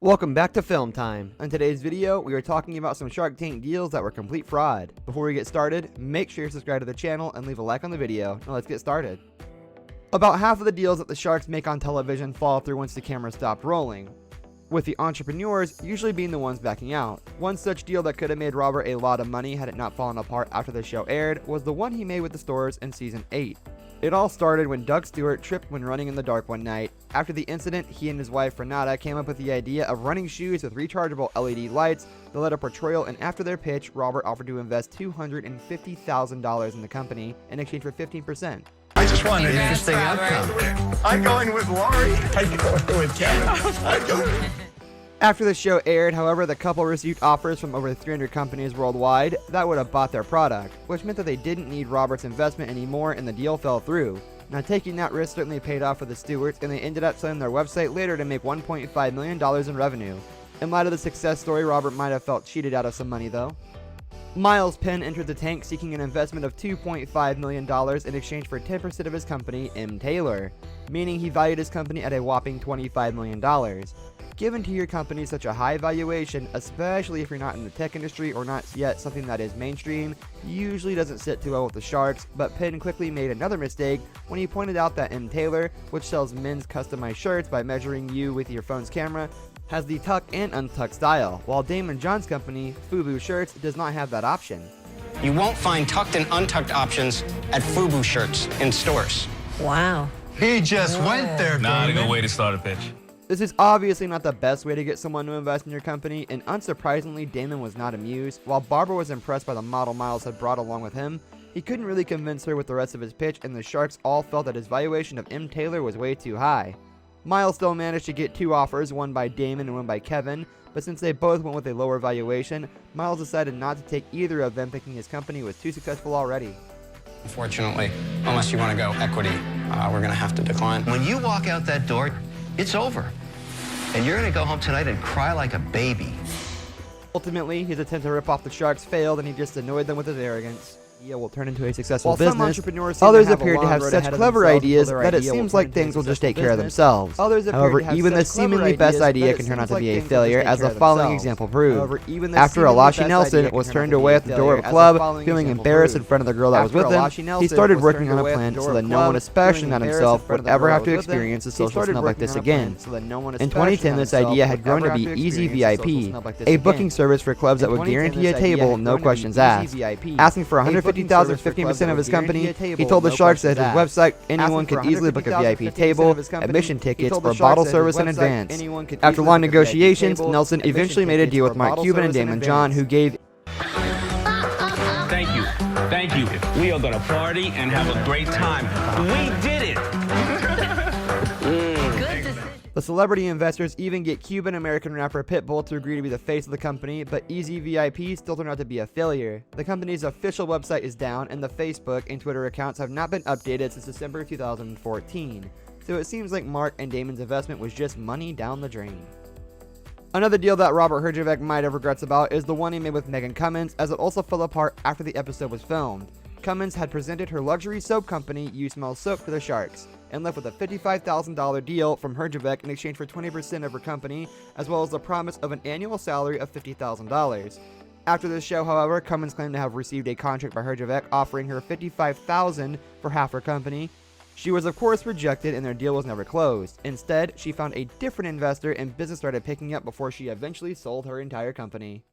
Welcome back to Film Time. In today's video, we are talking about some Shark Tank deals that were complete fraud. Before we get started, make sure you subscribe to the channel and leave a like on the video. Now let's get started. About half of the deals that the sharks make on television fall through once the camera stopped rolling, with the entrepreneurs usually being the ones backing out. One such deal that could have made Robert a lot of money had it not fallen apart after the show aired was the one he made with the stores in season 8. It all started when Doug Stewart tripped when running in the dark one night. After the incident, he and his wife Renata came up with the idea of running shoes with rechargeable LED lights that led a portrayal, and after their pitch, Robert offered to invest $250,000 in the company in exchange for 15%. I just want an interesting outcome. I'm going with Laurie. I'm going with Kevin. After the show aired, however, the couple received offers from over 300 companies worldwide that would have bought their product, which meant that they didn't need Robert's investment anymore and the deal fell through. Now, taking that risk certainly paid off for the Stewarts, and they ended up selling their website later to make $1.5 million in revenue. In light of the success story, Robert might have felt cheated out of some money though. Miles Penn entered the tank seeking an investment of $2.5 million in exchange for 10% of his company, M. Taylor, meaning he valued his company at a whopping $25 million. Given to your company such a high valuation, especially if you're not in the tech industry or not yet something that is mainstream, usually doesn't sit too well with the sharks, but Penn quickly made another mistake when he pointed out that M. Taylor, which sells men's customized shirts by measuring you with your phone's camera, has the tuck and untuck style, while Damon John's company, FUBU Shirts, does not have that option. You won't find tucked and untucked options at FUBU Shirts in stores. Wow. He just went there, Not a good way to start a pitch. This is obviously not the best way to get someone to invest in your company, and unsurprisingly, Damon was not amused. While Barbara was impressed by the model Miles had brought along with him, he couldn't really convince her with the rest of his pitch, and the sharks all felt that his valuation of M. Taylor was way too high. Miles still managed to get two offers, one by Damon and one by Kevin, but since they both went with a lower valuation, Miles decided not to take either of them, thinking his company was too successful already. Unfortunately, unless you want to go equity, we're going to have to decline. When you walk out that door, it's over. And you're going to go home tonight and cry like a baby. Ultimately, his attempt to rip off the sharks failed, and he just annoyed them with his arrogance. Yeah, will turn into a successful business. Some entrepreneurs others appear to have such clever ideas that it seems like things will just take care of themselves. However, even the seemingly best idea can turn out to be a failure, as the following example proved. After Alashi Nelson was turned away at the door of a club, feeling embarrassed in front of the girl that was with him, he started working on a plan so that no one, especially not himself, would ever have to experience a social snub like this again. In 2010, this idea had grown to be Easy VIP, a booking service for clubs that would guarantee a table, no questions asked. Asking for $150,000 for 15% of his company, he told the sharks that his website, anyone could easily book a VIP table, admission tickets, or bottle service in advance. After long negotiations, Nelson eventually made a deal with Mark Cuban and Damon John, who gave Thank you. Thank you. We are going to party and have a great time. We did it. the celebrity investors even get Cuban American rapper Pitbull to agree to be the face of the company, but Easy VIP still turned out to be a failure. The company's official website is down, and the Facebook and Twitter accounts have not been updated since December 2014. So it seems like Mark and Damon's investment was just money down the drain. Another deal that Robert Herjavec might have regrets about is the one he made with Megan Cummins, as it also fell apart after the episode was filmed. Cummins had presented her luxury soap company, You Smell Soap, to the sharks, and left with a $55,000 deal from Herjavec in exchange for 20% of her company, as well as the promise of an annual salary of $50,000. After this show, however, Cummins claimed to have received a contract by Herjavec offering her $55,000 for half her company. She was of course rejected, and their deal was never closed. Instead, she found a different investor and business started picking up before she eventually sold her entire company.